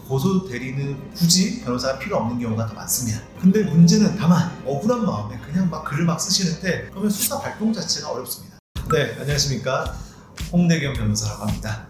고소 대리는 굳이 변호사가 필요 없는 경우가 더 많습니다. 근데 문제는 다만 억울한 마음에 그냥 막 글을 막 쓰시는데 그러면 수사 발동 자체가 어렵습니다. 네, 안녕하십니까. 홍대겸 변호사라고 합니다.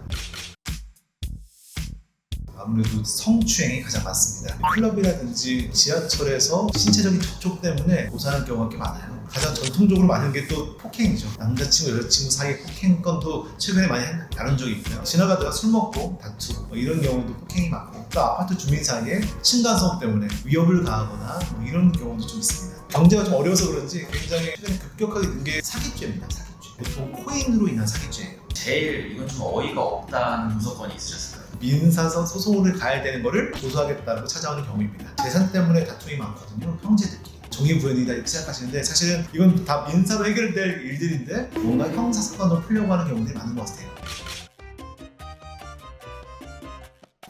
아무래도 성추행이 가장 많습니다. 클럽이라든지 지하철에서 신체적인 접촉 때문에 고소하는 경우가 꽤 많아요. 가장 전통적으로 많은 게 또 폭행이죠. 남자친구, 여자친구 사이 폭행 건도 최근에 많이 다룬 적이 있고요. 지나가다가 술 먹고 다투고 이런 경우도 폭행이 많고, 또 아파트 주민 사이에 층간소음 때문에 위협을 가하거나 이런 경우도 좀 있습니다. 경제가 좀 어려워서 그런지 굉장히 최근에 급격하게 는 게 사기죄입니다. 사기죄. 보통 코인으로 인한 사기죄예요. 제일 이건 좀 어이가 없다는 무조건이 있으셨을까요? 민사서 소송을 가야 되는 거를 고소하겠다고 찾아오는 경우입니다. 재산 때문에 다툼이 많거든요. 형제들끼리. 정의구현이다 이렇게 생각하시는데 사실은 이건 다 민사로 해결될 일들인데 뭔가 형사사건으로 풀려고 하는 경우들이 많은 것 같아요.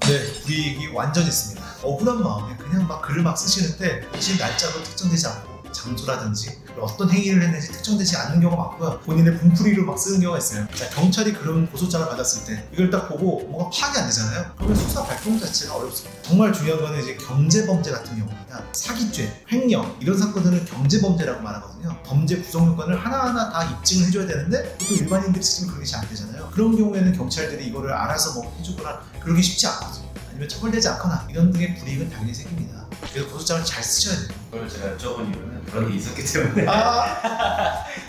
네, 불이익이 완전히 있습니다. 억울한 마음에 그냥 막 글을 막 쓰시는데 사실 날짜도 특정되지 않고 장소라든지 어떤 행위를 했는지 특정되지 않는 경우가 많고요. 본인의 분풀이로 막 쓰는 경우가 있어요. 자, 경찰이 그런 고소장을 받았을 때 이걸 딱 보고 뭔가 파악이 안 되잖아요. 그러면 수사 발동 자체가 어렵습니다. 정말 중요한 거는 이제 경제범죄 같은 경우입니다. 사기죄, 횡령 이런 사건들은 경제범죄라고 말하거든요. 범죄 구성 요건을 하나하나 다 입증을 해줘야 되는데 또 일반인들이 쓰시면 그게 잘 안 되잖아요. 그런 경우에는 경찰들이 이거를 알아서 뭐 해주거나 그러기 쉽지 않거든요. 아니면 처벌되지 않거나 이런 등의 불이익은 당연히 생깁니다. 그래서 고소장을 잘 쓰셔야 돼요. 그걸 제가 여쭤본 이유는 그런 게 있었기 때문에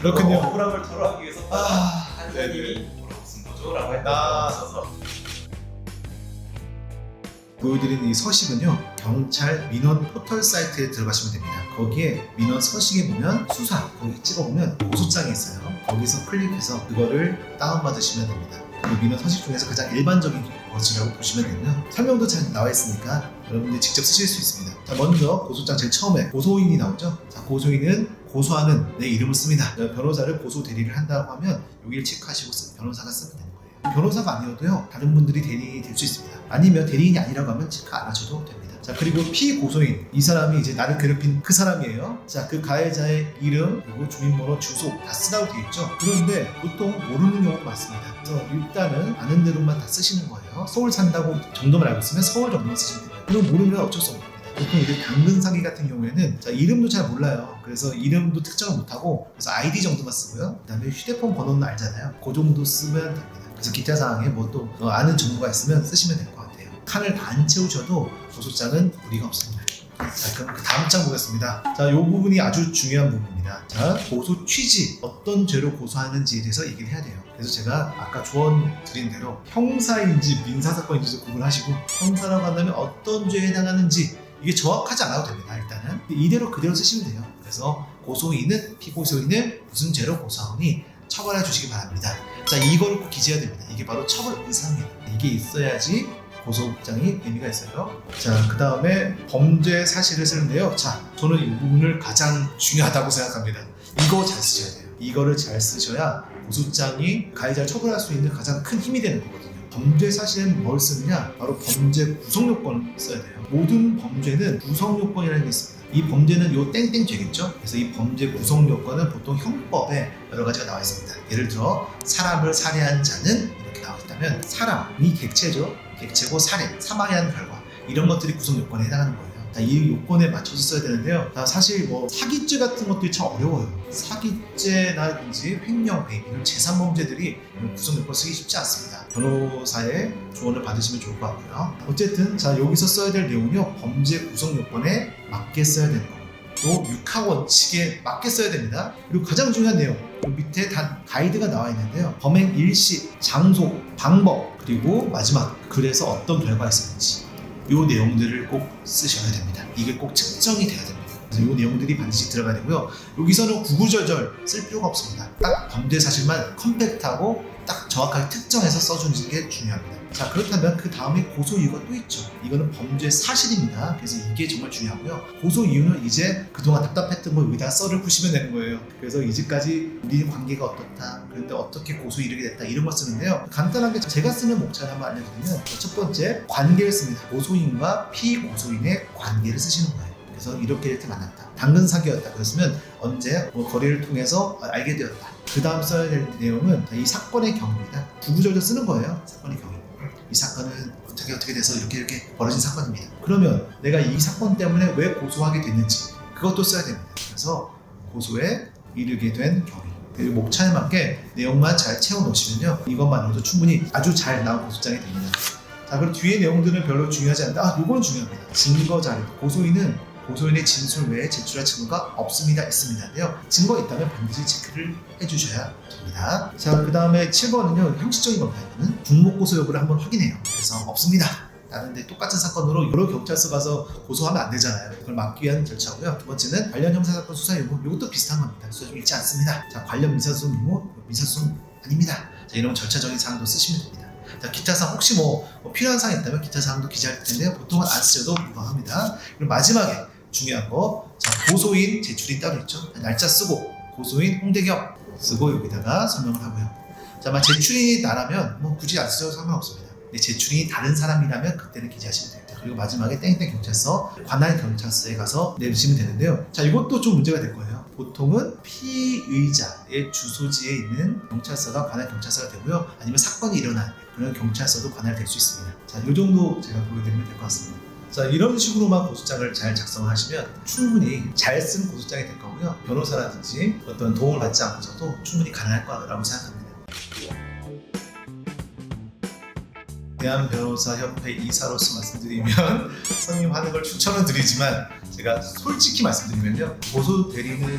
그렇군요. 억울함을 토로하기 위해서 한사님이 무슨 거죠? 라고 했던 경우가 있어서 보여드린 이 서식은요, 경찰 민원 포털 사이트에 들어가시면 됩니다. 거기에 민원 서식에 보면 수사, 거기 찍어보면 고소장이 있어요. 거기서 클릭해서 그거를 다운받으시면 됩니다. 그 민원 서식 중에서 가장 일반적인 것이라고 보시면 되고요. 설명도 잘 나와 있으니까 여러분들이 직접 쓰실 수 있습니다. 자, 먼저 고소장 제일 처음에 고소인이 나오죠. 자, 고소인은 고소하는 내 이름을 씁니다. 변호사를 고소 대리를 한다고 하면 여기를 체크하시고 변호사가 쓰면 되는 거예요. 변호사가 아니어도요, 다른 분들이 대리인이 될 수 있습니다. 아니면 대리인이 아니라고 하면 체크 안 하셔도 됩니다. 자, 그리고 피고소인, 이 사람이 이제 나를 괴롭힌 그 사람이에요. 자, 그 가해자의 이름, 그리고 주민번호, 주소 다 쓰라고 되어 있죠. 그런데 보통 모르는 경우가 많습니다. 그래서 일단은 아는 대로만 다 쓰시는 거예요. 서울 산다고 정도만 알고 있으면 서울 정도만 쓰시면 됩니다. 그럼 모르면 어쩔 수 없는 겁니다. 보통 이제 당근 사기 같은 경우에는 자, 이름도 잘 몰라요. 그래서 이름도 특정을 못하고 그래서 아이디 정도만 쓰고요. 그 다음에 휴대폰 번호는 알잖아요. 그 정도 쓰면 됩니다. 그래서 기타 사항에 뭐 또 아는 정보가 있으면 쓰시면 될 것 같아요. 칸을 다 안 채우셔도 고소장은 무리가 없습니다. 자, 그럼 그 다음 장 보겠습니다. 자, 이 부분이 아주 중요한 부분입니다. 자, 고소 취지, 어떤 죄로 고소하는지에 대해서 얘기를 해야 돼요. 그래서 제가 아까 조언 드린 대로 형사인지 민사사건인지 구분하시고 형사라고 한다면 어떤 죄에 해당하는지 이게 정확하지 않아도 됩니다. 일단은 이대로 그대로 쓰시면 돼요. 그래서 고소인은 피고소인을 무슨 죄로 고소하오니 처벌해 주시기 바랍니다. 자, 이거를 꼭 기재해야 됩니다. 이게 바로 처벌 의사입니다. 이게 있어야지 고소장이 의미가 있어요. 자, 그 다음에 범죄 사실을 쓰는데요. 자, 저는 이 부분을 가장 중요하다고 생각합니다. 이거 잘 쓰셔야 돼요. 이거를 잘 쓰셔야 고소장이 가해자를 처벌할 수 있는 가장 큰 힘이 되는 거거든요. 범죄 사실은 뭘 쓰느냐? 바로 범죄 구성 요건을 써야 돼요. 모든 범죄는 구성 요건이라는 게 있습니다. 이 범죄는 요 땡땡 죄겠죠? 그래서 이 범죄 구성 요건은 보통 형법에 여러 가지가 나와 있습니다. 예를 들어 사람을 살해한 자는 이렇게 나와 있다면 사람이 객체죠. 객체고 살해, 사망에 한 결과 이런 것들이 구성 요건에 해당하는 거예요. 이 요건에 맞춰서 써야 되는데요. 사실 뭐 사기죄 같은 것들이 참 어려워요. 사기죄라든지 횡령, 배임 이런 재산범죄들이 구성 요건 쓰기 쉽지 않습니다. 변호사의 조언을 받으시면 좋을 것 같고요. 어쨌든 자, 여기서 써야 될 내용은요, 범죄 구성 요건에 맞게 써야 되는 거고 또 육하 원칙에 맞게 써야 됩니다. 그리고 가장 중요한 내용, 밑에 단 가이드가 나와 있는데요. 범행 일시, 장소, 방법, 그리고 마지막 글에서 어떤 결과가 있었는지 이 내용들을 꼭 쓰셔야 됩니다. 이게 꼭 측정이 돼야 됩니다. 그래서 이 내용들이 반드시 들어가야 되고요. 여기서는 구구절절 쓸 필요가 없습니다. 딱 범죄 사실만 컴팩트하고 딱 정확하게 특정해서 써주는 게 중요합니다. 자, 그렇다면 그 다음에 고소 이유가 또 있죠. 이거는 범죄 사실입니다. 그래서 이게 정말 중요하고요. 고소 이유는 이제 그동안 답답했던 거 여기다 썰을 푸시면 되는 거예요. 그래서 이제까지 우리 관계가 어떻다, 그런데 어떻게 고소 이르게 됐다, 이런 거 쓰는데요. 간단하게 제가 쓰는 목차를 한번 알려드리면 첫 번째, 관계를 씁니다. 고소인과 피고소인의 관계를 쓰시는 거예요. 그래서 이렇게 만났다. 당근 사기였다. 그랬으면 언제 거래를 통해서 알게 되었다. 그 다음 써야 될 내용은 이 사건의 경위입니다. 구구절절 쓰는 거예요. 사건의 경위. 이 사건은 어떻게 어떻게 돼서 이렇게 벌어진 사건입니다. 그러면 내가 이 사건 때문에 왜 고소하게 됐는지 그것도 써야 됩니다. 그래서 고소에 이르게 된 경위 그리고 목차에 맞게 내용만 잘 채워 놓으시면요 이것만으로도 충분히 아주 잘 나온 고소장이 됩니다. 자, 그리고 뒤에 내용들은 별로 중요하지 않다. 요건 중요합니다. 증거 자료. 고소인의 진술 외에 제출할 증거가 없습니다. 있습니다인데요. 증거 있다면 반드시 체크를 해주셔야 됩니다. 자, 그 다음에 7번은요. 형식적인 겁니다. 이거는 중복 고소 여부를 한번 확인해요. 그래서 없습니다. 라는데 똑같은 사건으로 여러 경찰서 가서 고소하면 안 되잖아요. 그걸 막기 위한 절차고요. 두 번째는 관련 형사사건 수사 여부. 이것도 비슷한 겁니다. 수사 중 있지 않습니다. 자, 관련 민사소송 유무, 민사소송 아닙니다. 자, 이런 절차적인 사항도 쓰시면 됩니다. 자, 기타 사항 혹시 뭐 필요한 사항이 있다면 기타 사항도 기재할 텐데요. 보통은 안 쓰셔도 무방합니다. 그리고 마지막에 중요한 거, 자, 고소인 제출이 따로 있죠. 날짜 쓰고 고소인 홍대경 쓰고 여기다가 설명을 하고요. 자, 만 제출인이 나라면 뭐 굳이 안 쓰셔도 상관없습니다. 근데 제출인이 다른 사람이라면 그때는 기재하시면 됩니다. 그리고 마지막에 땡땡 경찰서, 관할 경찰서에 가서 내시면 되는데요. 자, 이것도 좀 문제가 될 거예요. 보통은 피의자의 주소지에 있는 경찰서가 관할 경찰서가 되고요. 아니면 사건이 일어난 그런 경찰서도 관할될 수 있습니다. 자, 이 정도 제가 보여드리면 될 것 같습니다. 자, 이런 식으로만 고소장을 잘 작성을 하시면 충분히 잘 쓴 고소장이 될 거고요. 변호사라든지 어떤 도움을 받지 않고서도 충분히 가능할 거라고 생각합니다. 대한변호사협회 이사로서 말씀드리면 선생님 하는 걸 추천은 드리지만 제가 솔직히 말씀드리면요 고소 대리는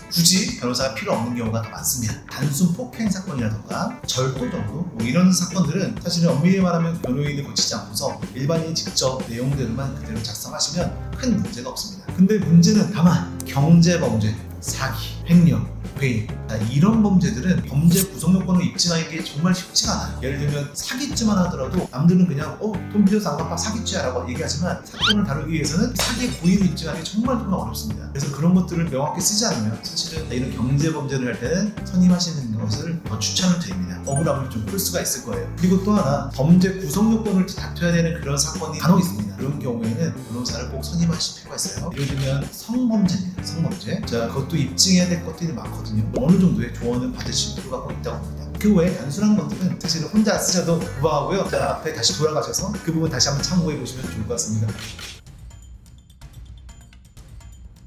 굳이 변호사가 필요 없는 경우가 더 많습니다. 단순 폭행 사건이라던가 절도 정도 뭐 이런 사건들은 사실은 엄밀히 말하면 변호인을 거치지 않고서 일반인이 직접 내용대로만 그대로 작성하시면 큰 문제가 없습니다. 근데 문제는 다만 경제범죄, 사기, 횡령, 회의 이런 범죄들은 범죄 구성 요건을 입증하는 게 정말 쉽지가 않아요. 예를 들면 사기죄만 하더라도 남들은 그냥 돈 빌려서 안 갚아 사기죄야 라고 얘기하지만 사건을 다루기 위해서는 사기의 고의를 입증하는 게 정말 어렵습니다. 그래서 그런 것들을 명확히 쓰지 않으면 사실은 이런 경제 범죄를 할 때는 선임하시는 것을 더 추천을 드립니다. 억울함을 좀 풀 수가 있을 거예요. 그리고 또 하나 범죄 구성 요건을 다퉈야 되는 그런 사건이 간혹 있습니다. 그런 경우에는 변호사를 꼭 선임하실 필요가 있어요. 예를 들면 성범죄입니다. 성범죄. 자, 그것도 입증해야 될 것들이 많거든요. 어느 정도의 조언을 받으실 필요가 꼭 있다고 봅니다. 그 외에 단순한 것들은 사실은 혼자 쓰셔도 무방하고요. 자, 앞에 다시 돌아가셔서 그 부분 다시 한번 참고해 보시면 좋을 것 같습니다.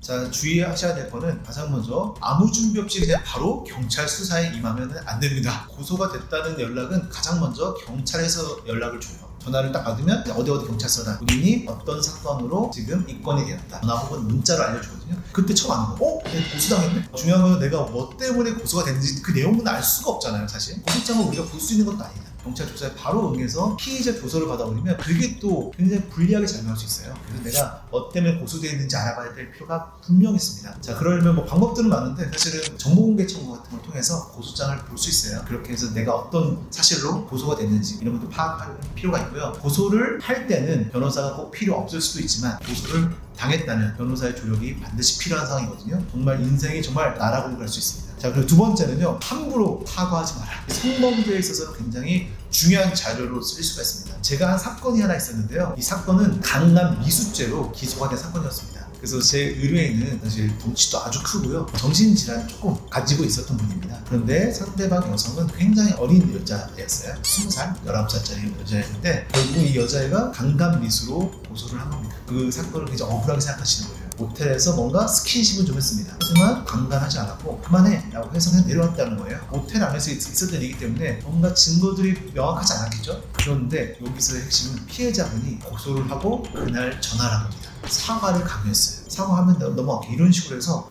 자, 주의하셔야 될 거는 가장 먼저 아무 준비 없이 그냥 바로 경찰 수사에 임하면 안 됩니다. 고소가 됐다는 연락은 가장 먼저 경찰에서 연락을 줘요. 전화를 딱 받으면 어디 경찰서다. 본인이 어떤 사건으로 지금 입건이 되었다. 전화 혹은 문자로 알려주거든요. 그때 처음 아는 거. 내가 고소당했네? 중요한 건 내가 뭐 때문에 고소가 됐는지 그 내용은 알 수가 없잖아요, 사실. 고소장을 우리가 볼 수 있는 것도 아니다. 경찰 조사에 바로 응해서 피의자 조서를 받아버리면 그게 또 굉장히 불리하게 작용할 수 있어요. 그래서 내가 뭐 때문에 고소되어 있는지 알아봐야 될 필요가 분명히 있습니다. 자, 그러려면 뭐 방법들은 많은데 사실은 정보공개 청구 같은 걸 통해서 고소장을 볼 수 있어요. 그렇게 해서 내가 어떤 사실로 고소가 됐는지 이런 것도 파악할 필요가 있고요. 고소를 할 때는 변호사가 꼭 필요 없을 수도 있지만 고소를 당했다면 변호사의 조력이 반드시 필요한 상황이거든요. 정말 인생이 정말 나락으로 갈 수 있습니다. 자, 그리고 두 번째는요, 함부로 사과하지 마라. 성범죄에 있어서 굉장히 중요한 자료로 쓸 수가 있습니다. 제가 한 사건이 하나 있었는데요. 이 사건은 강간 미수죄로 기소가 된 사건이었습니다. 그래서 제 의뢰인은 사실 덩치도 아주 크고요. 정신질환 조금 가지고 있었던 분입니다. 그런데 상대방 여성은 굉장히 어린 여자였어요. 20살, 19살짜리 여자였는데 결국 이 여자애가 강간 미수로 고소를 한 겁니다. 그 사건을 굉장히 억울하게 생각하시는 거예요. 모텔에서 뭔가 스킨십을 좀 했습니다. 하지만 강간하지 않았고 그만해 라고 해서 그냥 내려왔다는 거예요. 모텔 안에서 있었던 일이기 때문에 뭔가 증거들이 명확하지 않았겠죠. 그런데 여기서의 핵심은 피해자분이 고소를 하고 그날 전화를 한 겁니다. 사과를 강요했어요. 사과하면 넘어갈게 이런 식으로 해서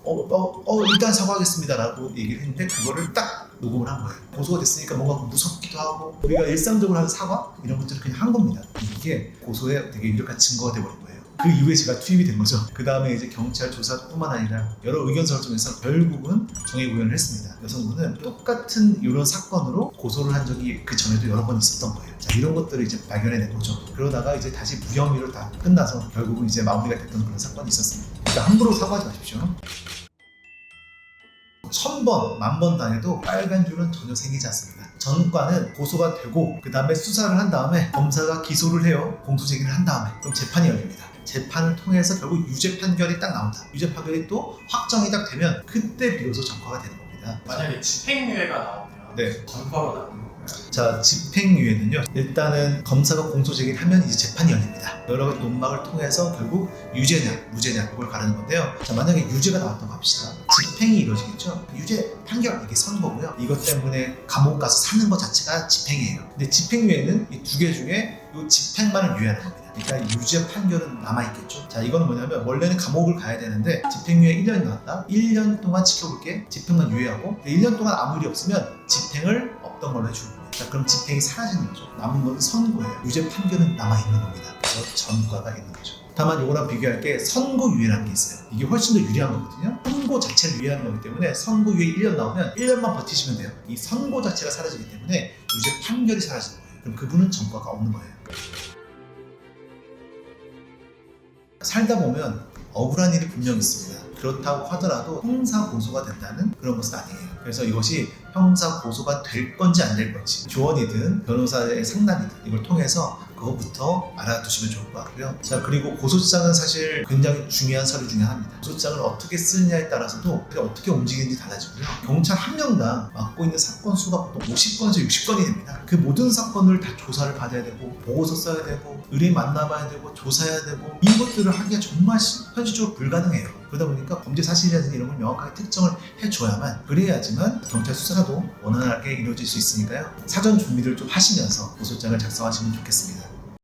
일단 사과하겠습니다 라고 얘기를 했는데 그거를 딱 녹음을 한 거예요. 고소가 됐으니까 뭔가 무섭기도 하고 우리가 일상적으로 하는 사과 이런 것들을 그냥 한 겁니다. 이게 고소에 되게 유력한 증거가 돼버린 거예요. 그 이후에 제가 투입이 된 거죠. 그 다음에 이제 경찰 조사뿐만 아니라 여러 의견서를 통해서 결국은 정의 구현을 했습니다. 여성분은 똑같은 이런 사건으로 고소를 한 적이 그 전에도 여러 번 있었던 거예요. 자, 이런 것들을 이제 발견해낸 거죠. 그러다가 이제 다시 무혐의로 다 끝나서 결국은 이제 마무리가 됐던 그런 사건이 있었습니다. 그러니까 함부로 사과하지 마십시오. 1000번, 10,000번 당해도 빨간 줄은 전혀 생기지 않습니다. 전과는 고소가 되고 그 다음에 수사를 한 다음에 검사가 기소를 해요. 공소제기를 한 다음에 그럼 재판이 열립니다. 재판을 통해서 결국 유죄 판결이 딱 나온다. 유죄 판결이 또 확정이 딱 되면 그때 비로소 전과가 되는 겁니다. 만약에 집행유예가 나오면 네. 전과로 나오는 건가요? 자, 집행유예는요, 일단은 검사가 공소 제기를 하면 이제 재판이 열립니다. 여러 가지 논박을 통해서 결국 유죄냐 무죄냐 이걸 가르는 건데요. 자, 만약에 유죄가 나왔다고 합시다. 집행이 이루어지겠죠. 유죄 판결, 이게 선고고요. 이것 때문에 감옥 가서 사는 것 자체가 집행이에요. 근데 집행유예는 이 두 개 중에 이 집행만을 유예하는 겁니다. 그러니까 유죄 판결은 남아있겠죠. 자, 이거는 뭐냐면 원래는 감옥을 가야 되는데 집행유예 1년이 나왔다. 1년 동안 지켜볼게. 집행만 유예하고 1년 동안 아무 일이 없으면 집행을 없던 걸로 해주는 거예요. 자, 그럼 집행이 사라지는 거죠. 남은 건 선고예요. 유죄 판결은 남아있는 겁니다. 그래서 전과가 있는 거죠. 다만 이거랑 비교할 게 선고유예라는 게 있어요. 이게 훨씬 더 유리한 거거든요. 선고 자체를 유예하는 거기 때문에 선고유예 1년 나오면 1년만 버티시면 돼요. 이 선고 자체가 사라지기 때문에 유죄 판결이 사라지는 거예요. 그럼 그분은 전과가 없는 거예요. 살다 보면 억울한 일이 분명 있습니다. 그렇다고 하더라도 형사 고소가 된다는 그런 것은 아니에요. 그래서 이것이 형사 고소가 될 건지 안 될 건지, 조언이든 변호사의 상담이든 이걸 통해서 그것부터 알아두시면 좋을 것 같고요. 자, 그리고 고소장은 사실 굉장히 중요한 서류 중에 하나입니다. 고소장을 어떻게 쓰느냐에 따라서도 어떻게 움직이는지 달라지고요. 경찰 한 명당 맡고 있는 사건 수가 보통 50건에서 60건이 됩니다. 그 모든 사건을 다 조사를 받아야 되고, 보고서 써야 되고, 의뢰인 만나봐야 되고, 조사해야 되고, 이것들을 하기가 정말 현실적으로 불가능해요. 그러다 보니까 범죄 사실이라든지 이런 걸 명확하게 특정을 해줘야만, 그래야지만 경찰 수사도 원활하게 이루어질 수 있으니까요. 사전 준비를 좀 하시면서 고소장을 작성하시면 좋겠습니다.